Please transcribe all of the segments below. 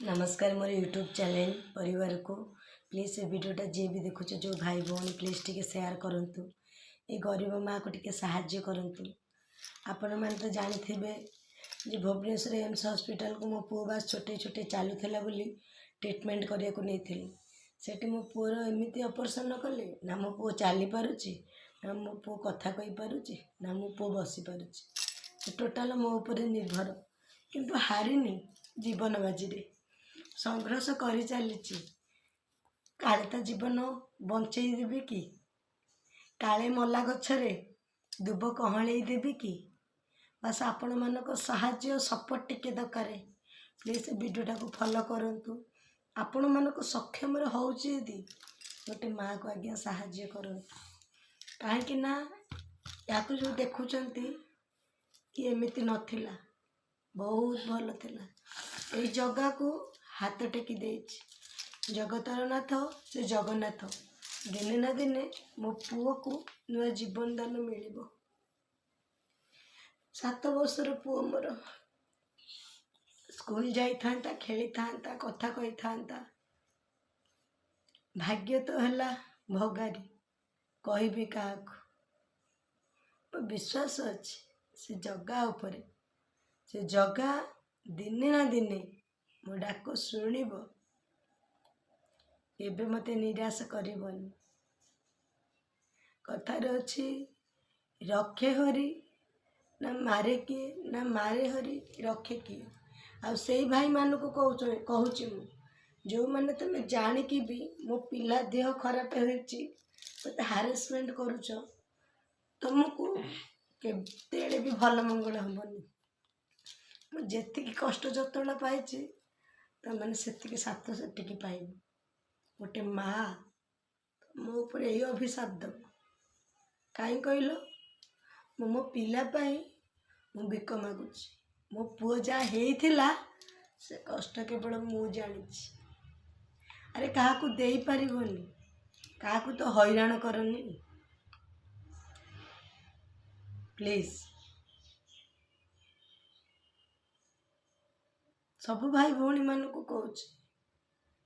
नमस्कार मोर YouTube channel परिवार को प्लीज से वीडियोटा जी भी देखुच जो भाई भौणी प्लीज टी शेयर करंतु ये गरीब माँ को टी साहाय्य करंतु। आपण मैंने तो जानी जे भुवनेश्वर एम्स हॉस्पिटल को मो पुओ बास छोटे छोटे चलूला बोली ट्रीटमेंट करने को नहीं सेठी मो पुओर एमती ऑपरेशन कले ना मो पुओ चली पारुची ना मो पुओ कथा कही पारुची ना मो पुओ बसी पारुची टोटाल मो ऊपर निर्भर किंतु हारिनी जीवन बाजी संघर्ष कर चली काले तो जीवन बंचई देवी कि काले मला गछरे दुब कहले देवी कि बस आपण मानक साहाय्य सपोर्ट टिके दरकार। प्लीज वीडियोटा को फॉलो करंतु आपण मानक सक्षम होउची यदि गोटे माँ को आज्ञा साहाय्य करंतु कहीं ना या जो देखुंट कि एमती नथिला बहुत भल थिला ए जगह को हाथ टेकी देछि जगतर नाथ से जगन्नाथ दिने ना दिने मो पुओ को नुआ जीवन दान मिलिबो। 7 वर्षर पुओ मोर स्कूल जाई था खेली था कथा कही था भाग्य तो है भोगारी कहबी क्या विश्वास अच्छे से जगह उपरे से जगह दिने ना दिने मो डाक शुणिब एबे मते निराश करबनी। कथार अच्छी रखे हरि ना मारे किए ना मारे हरि रखे किए आ से भाई मान को कहूँ जो मैंने तुम जानिकी भी मो पिला देह खराब होते हारेसमेंट करुच तुमको केते भी भल मंगल हमनी मुझे कष्ट जतना पाई मैंने से सात सेटिकी पाइब गोटे माँ मो ऊपर यही अभिशाप दब कहीं कहल मो पिलापाई मु बिक मागुच मो पुओ जहाँ होता से कष्ट केवल मु जानी अरे क्या दे पारबनी क्या तो हैरान करनी प्लीज सबु भाई भौणी मान को कहूँ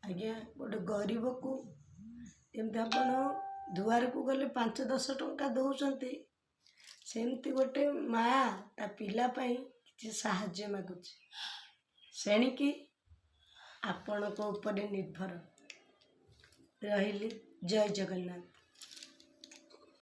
आज्ञा गोटे गरीब को एमती आपण दुआर को गले 5-10 टंका दौरान सेमती गोटे माँ ता पिलापाई किसी साहाय्य मागुच सेणिकी आपण को ऊपर निर्भर रही। जय जगन्नाथ।